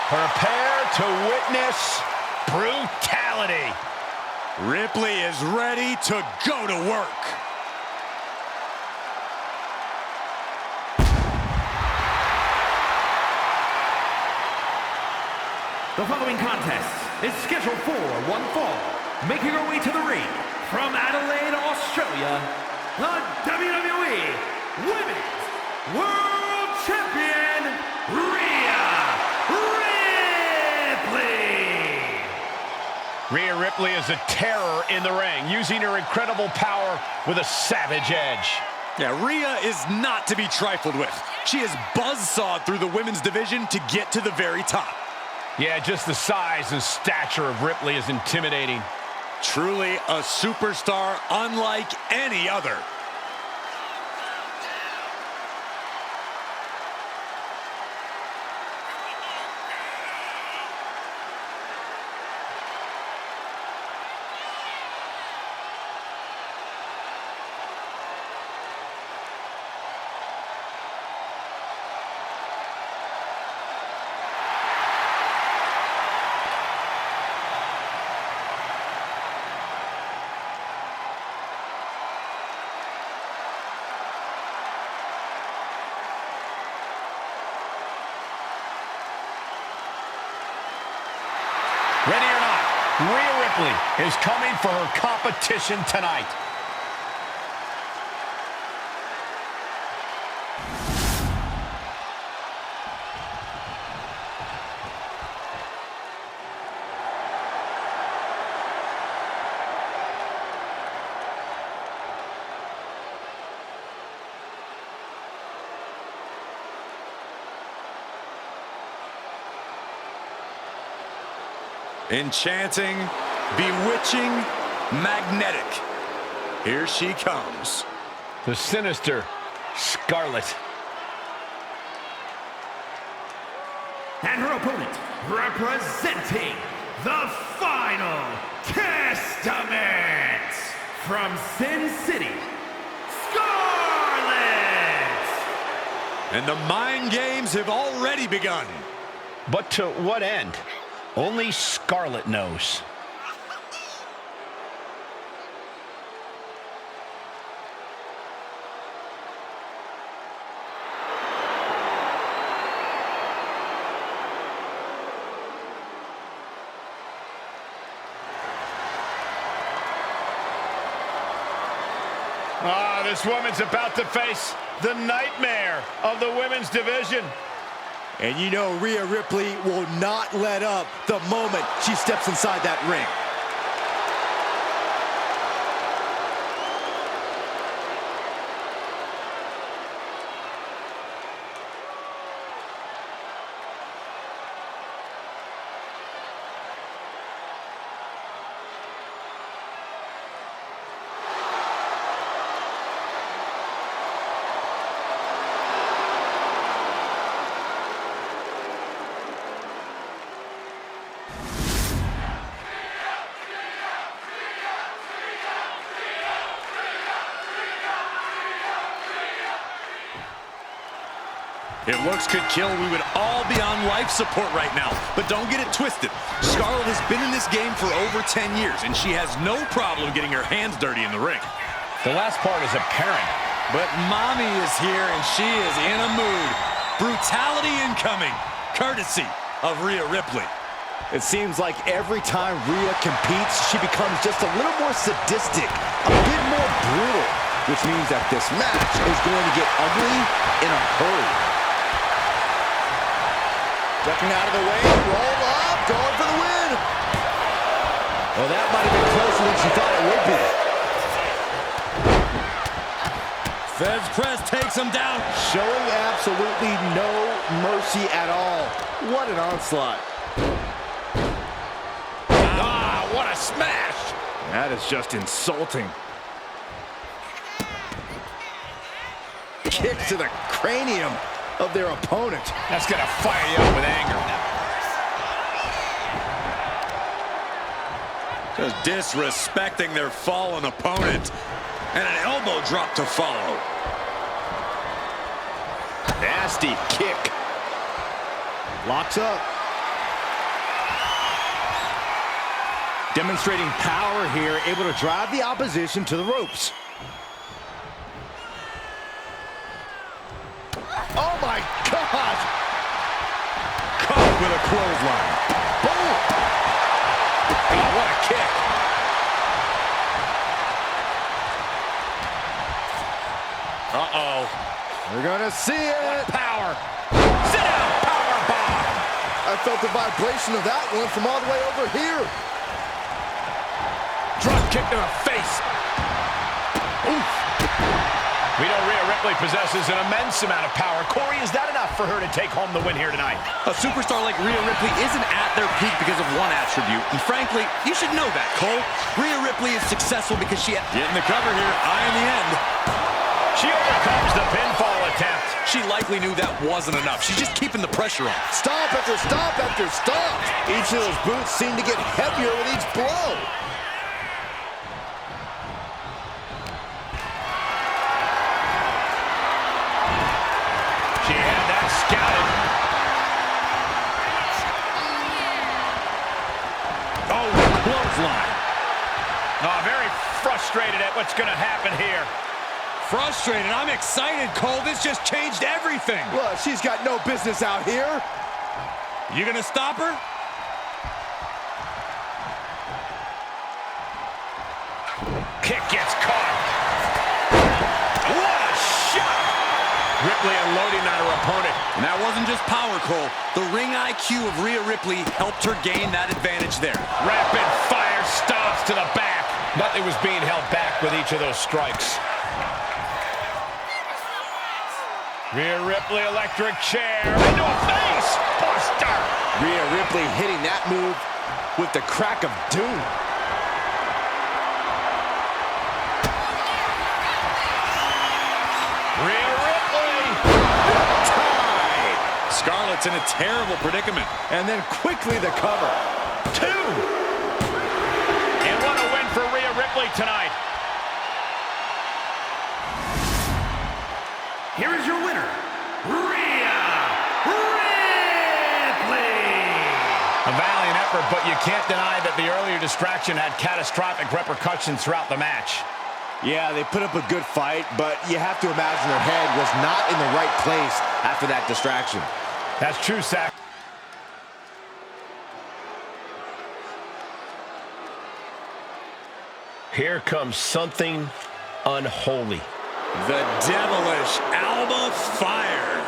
Prepare to witness brutality. Ripley is ready to go to work. The following contest is scheduled for one fall. Making her way to the ring from Adelaide, Australia, the WWE Women's World Champion, Rhea Ripley. Rhea Ripley is a terror in the ring, using her incredible power with a savage edge. Yeah, Rhea is not to be trifled with. She is buzzsawed through the women's division to get to the very top. Yeah, just the size and stature of Ripley is intimidating. Truly a superstar unlike any other. Ready or not, Rhea Ripley is coming for her competition tonight. Enchanting, bewitching, magnetic. Here she comes. The sinister Scarlet. And her opponent, representing the Final Testament from Sin City, Scarlet! And the mind games have already begun. But to what end? Only Scarlet knows. This woman's about to face the nightmare of the women's division. And you know Rhea Ripley will not let up the moment she steps inside that ring. If looks could kill, we would all be on life support right now. But don't get it twisted. Scarlett has been in this game for over 10 years, and she has no problem getting her hands dirty in the ring. The last part is apparent. But Mommy is here, and she is in a mood. Brutality incoming, courtesy of Rhea Ripley. It seems like every time Rhea competes, she becomes just a little more sadistic, a bit more brutal, which means that this match is going to get ugly in a hurry. Ducking out of the way, roll up, going for the win. Well, that might have been closer than she thought it would be. Fez press takes him down. Showing absolutely no mercy at all. What an onslaught. Ah, what a smash! That is just insulting. Kick to the cranium of their opponent. That's gonna fire you up with anger. Just disrespecting their fallen opponent. And an elbow drop to follow. Nasty kick. Locks up. Demonstrating power here, able to drive the opposition to the ropes. Oh my God! Caught with a clothesline. Boom! Oh, what a kick. Uh-oh. We're gonna see it! Power. Sit down, power bomb. I felt the vibration of that one from all the way over here. Drop kick to the face. Oof. We know Rhea Ripley possesses an immense amount of power. Corey, is that enough for her to take home the win here tonight? A superstar like Rhea Ripley isn't at their peak because of one attribute. And frankly, you should know that, Cole. Rhea Ripley is successful because she had... Getting the cover here, eye in the end. She overcomes the pinfall attempt. She likely knew that wasn't enough. She's just keeping the pressure on. Stomp after stomp after stomp. Each of those boots seem to get heavier with each blow. She had that scouted. Oh, clothesline. Oh, very frustrated at what's going to happen here. Frustrated. I'm excited, Cole. This just changed everything. Well, she's got no business out here. You gonna stop her? Kick gets caught. What a shot! Ripley unloading on her opponent. And that wasn't just power, Cole. The ring IQ of Rhea Ripley helped her gain that advantage there. Rapid fire stomps to the back. Nothing was being held back with each of those strikes. Rhea Ripley, electric chair, into a face! Buster! Rhea Ripley hitting that move with the crack of doom. Rhea Ripley! Tied! Scarlett's in a terrible predicament. And then quickly the cover. 2! And what a win for Rhea Ripley tonight. Here is your winner, Rhea Ripley. A valiant effort, but you can't deny that the earlier distraction had catastrophic repercussions throughout the match. Yeah, they put up a good fight, but you have to imagine their head was not in the right place after that distraction. That's true, Zach. Here comes something unholy. The devilish Alba Fire.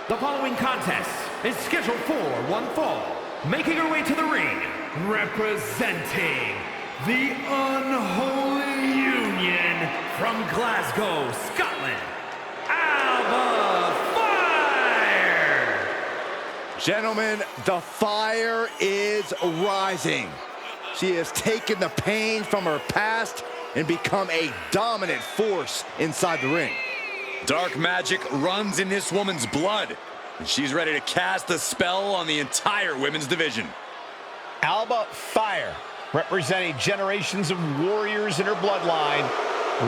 The following contest is scheduled for one fall. Making her way to the ring, representing the Unholy Union from Glasgow, Scotland, Alba Fire! Gentlemen, the fire is rising. She has taken the pain from her past and become a dominant force inside the ring. Dark magic runs in this woman's blood, and she's ready to cast a spell on the entire women's division. Alba Fire, representing generations of warriors in her bloodline,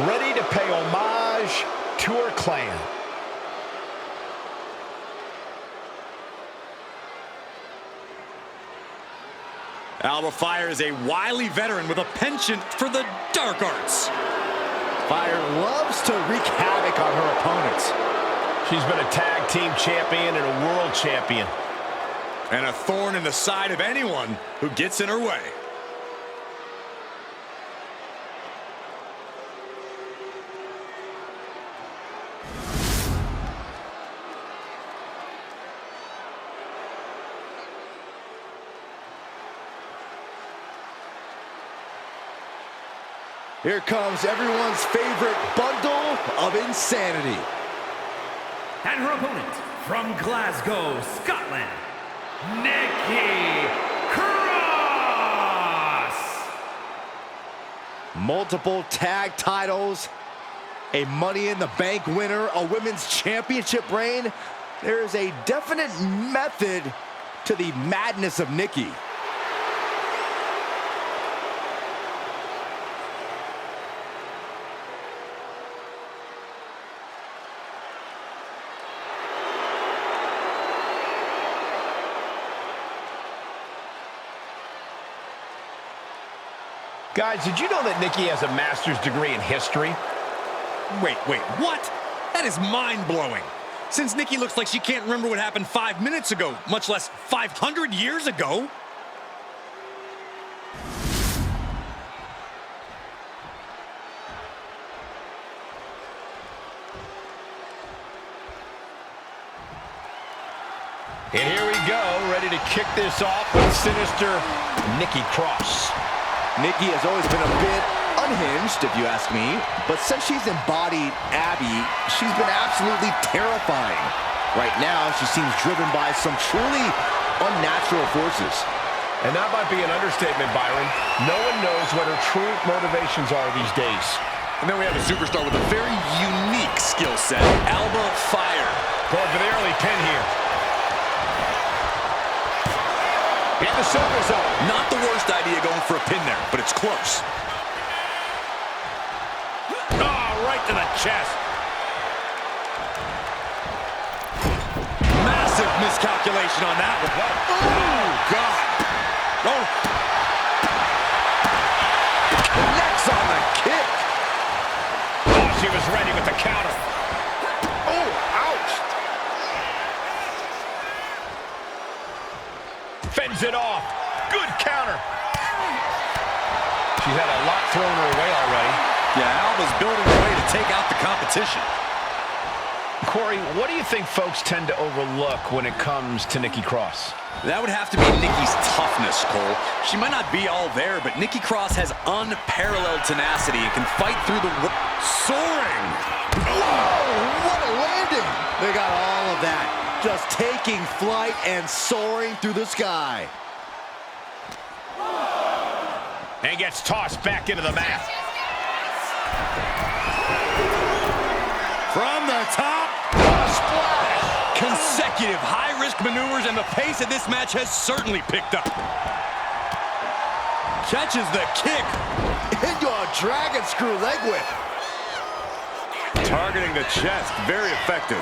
ready to pay homage to her clan. Alba Fire is a wily veteran with a penchant for the dark arts. Fire loves to wreak havoc on her opponents. She's been a tag team champion and a world champion. And a thorn in the side of anyone who gets in her way. Here comes everyone's favorite bundle of insanity. And her opponent from Glasgow, Scotland, Nikki Cross! Multiple tag titles, a Money in the Bank winner, a women's championship reign. There is a definite method to the madness of Nikki. Guys, did you know that Nikki has a master's degree in history? Wait, what? That is mind-blowing. Since Nikki looks like she can't remember what happened 5 minutes ago, much less 500 years ago. And here we go, ready to kick this off with sinister Nikki Cross. Nikki has always been a bit unhinged, if you ask me, but since she's embodied Abby, she's been absolutely terrifying. Right now, she seems driven by some truly unnatural forces. And that might be an understatement, Byron. No one knows what her true motivations are these days. And then we have a superstar with a very unique skill set, Alba Fire. Going for the early pin here. In the silver zone. Not the worst idea going for a pin there, but it's close. Oh, right to the chest. Massive miscalculation on that one. Oh, God. Oh. Connects on the kick. Oh, she was ready with the counter. Oh, ouch. Fends it off. Good counter. She's had a lot thrown her way already. Yeah, Alba's building her way to take out the competition. Corey, what do you think folks tend to overlook when it comes to Nikki Cross? That would have to be Nikki's toughness, Cole. She might not be all there, but Nikki Cross has unparalleled tenacity and can fight through the soaring. Oh, what a landing. They got all of that. Just taking flight and soaring through the sky. And gets tossed back into the mat. From the top. What a splash. Consecutive high-risk maneuvers, and the pace of this match has certainly picked up. Catches the kick. Into a dragon screw leg whip. Targeting the chest. Very effective.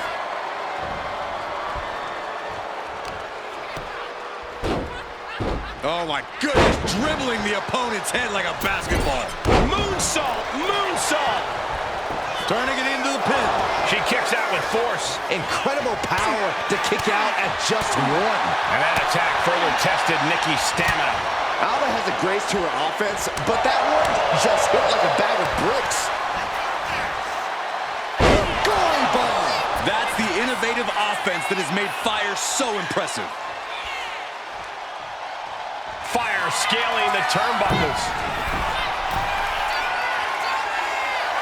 Oh, my goodness. Dribbling the opponent's head like a basketball. Moonsault. Moonsault. Turning it into the pin. She kicks out with force. Incredible power to kick out at just one. And that attack further tested Nikki's stamina. Alba has a grace to her offense, but that one just hit like a bag of bricks. Goalie bomb. That's the innovative offense that has made Fire so impressive. Fire scaling the turnbuckles.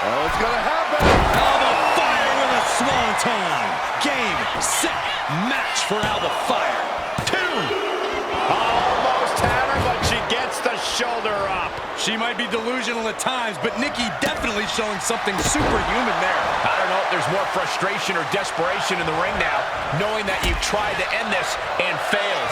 Oh, it's gonna happen. Alba Fire with a swanton. Game, set, match for Alba Fire. 2. Almost had her, but she gets the shoulder up. She might be delusional at times, but Nikki definitely showing something superhuman there. I don't know if there's more frustration or desperation in the ring now, knowing that you've tried to end this and failed.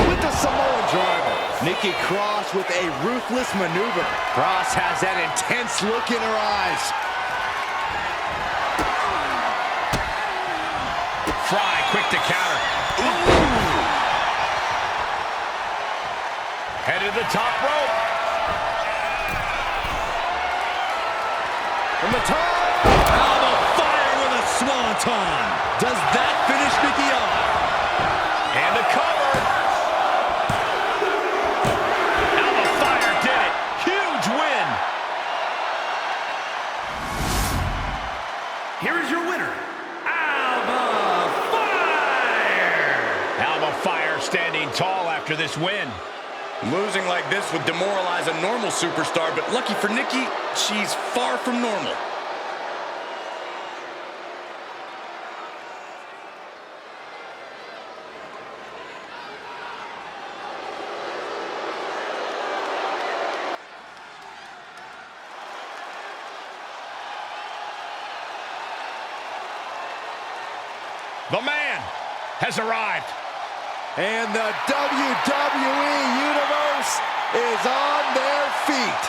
With the Samoan driver. Nikki Cross with a ruthless maneuver. Cross has that intense look in her eyes. Fry, quick to counter. Ooh. Headed to the top rope. From the top. Alba Fire with a swanton. Does that finish Nikki off? And the cover. Alba Fire did it. Huge win. Here is your winner, Alba Fire! Alba Fire standing tall after this win. Losing like this would demoralize a normal superstar, but lucky for Nikki, she's far from normal. The man has arrived. And the WWE Universe is on their feet.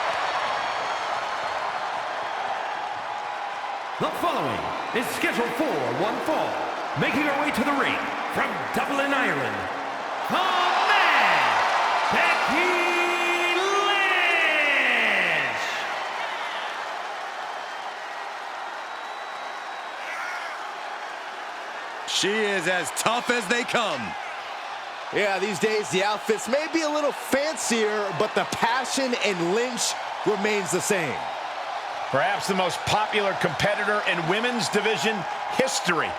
The following is scheduled for one fall. Making her way to the ring from Dublin, Ireland, the man, Becky Lynch. She is as tough as they come. Yeah, these days the outfits may be a little fancier, but the passion in Lynch remains the same. Perhaps the most popular competitor in women's division history.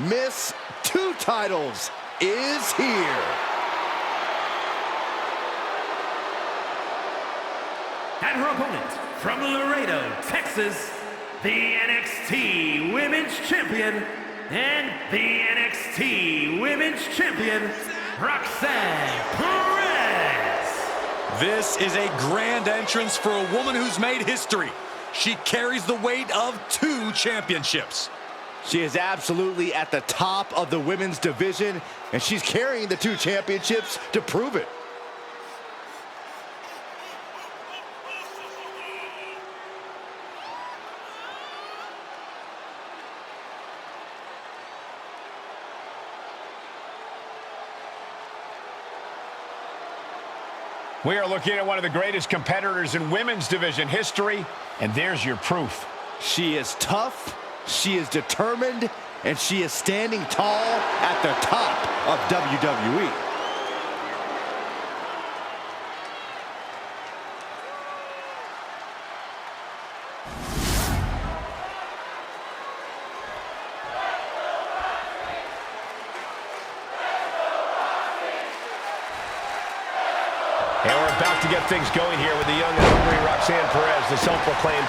Miss Two Titles is here. And her opponent from Laredo, Texas, the NXT Women's Champion and the NXT Women's Champion, Roxanne Perez. This is a grand entrance for a woman who's made history. She carries the weight of 2 championships. She is absolutely at the top of the women's division, and she's carrying the 2 championships to prove it. We are looking at one of the greatest competitors in women's division history, and there's your proof. She is tough, she is determined, and she is standing tall at the top of WWE. And we're about to get things going here with the young and hungry Roxanne Perez, the self-proclaimed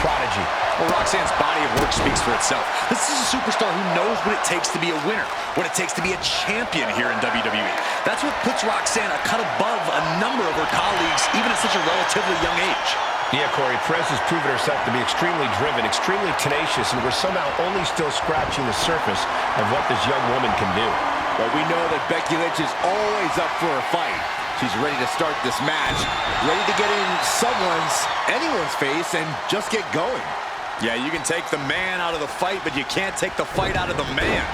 prodigy. Well, Roxanne's body of work speaks for itself. This is a superstar who knows what it takes to be a winner, what it takes to be a champion here in WWE. That's what puts Roxanne a cut above a number of her colleagues, even at such a relatively young age. Yeah, Corey, Perez has proven herself to be extremely driven, extremely tenacious, and we're somehow only still scratching the surface of what this young woman can do. But we know that Becky Lynch is always up for a fight. She's ready to start this match, ready to get in anyone's face and just get going. Yeah, you can take the man out of the fight, but you can't take the fight out of the man.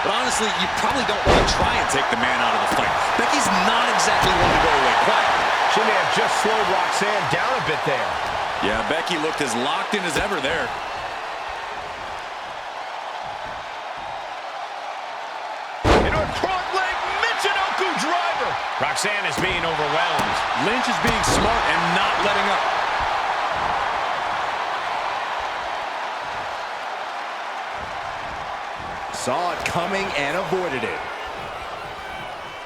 But honestly, you probably don't want to try and take the man out of the fight. Becky's not exactly one to go away quiet. She may have just slowed Roxanne down a bit there. Yeah, Becky looked as locked in as ever there. Roxanne is being overwhelmed. Lynch is being smart and not letting up. Saw it coming and avoided it.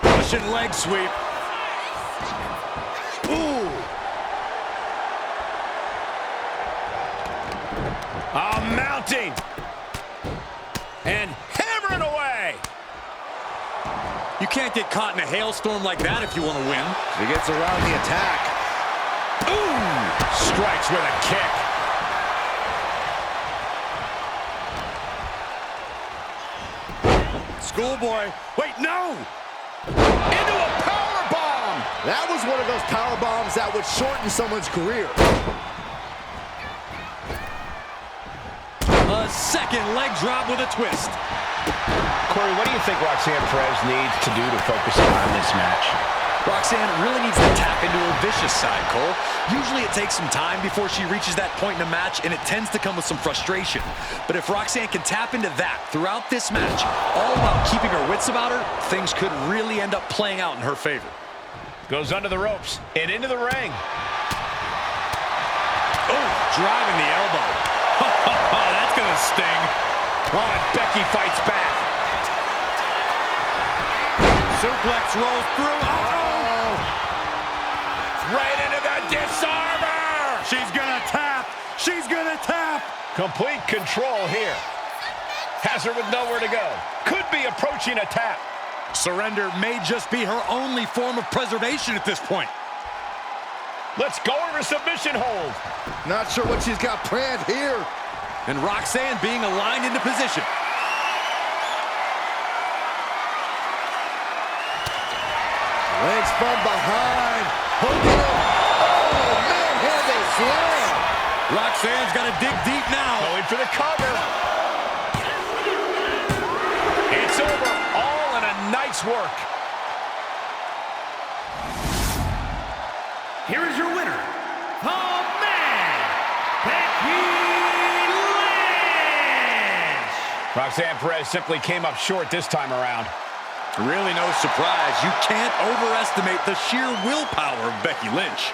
Russian leg sweep. Ooh. Mounting. And hammering away. You can't get caught in a hailstorm like that if you want to win. She gets around the attack. Ooh! Strikes with a kick. Schoolboy. Wait, no! Into a power bomb. That was one of those power bombs that would shorten someone's career. A second leg drop with a twist. Corey, what do you think Roxanne Perez needs to do to focus on this match? Roxanne really needs to tap into her vicious side, Cole. Usually it takes some time before she reaches that point in a match, and it tends to come with some frustration. But if Roxanne can tap into that throughout this match, all while keeping her wits about her, things could really end up playing out in her favor. Goes under the ropes and into the ring. Oh, driving the elbow. That's going to sting. Oh, and Becky fights back. Suplex rolls through. Uh-oh! Right into the disarmer. She's going to tap. She's going to tap. Complete control here. Has her with nowhere to go. Could be approaching a tap. Surrender may just be her only form of preservation at this point. Let's go over submission hold. Not sure what she's got planned here. And Roxanne being aligned into position. Legs from behind. Hooking up. Oh, man-handle slam. Roxanne's got to dig deep now. Going for the cover. It's over. All in a nice work. Here is your winner, the man, Becky Lynch. Roxanne Perez simply came up short this time around. Really no surprise. You can't overestimate the sheer willpower of Becky Lynch.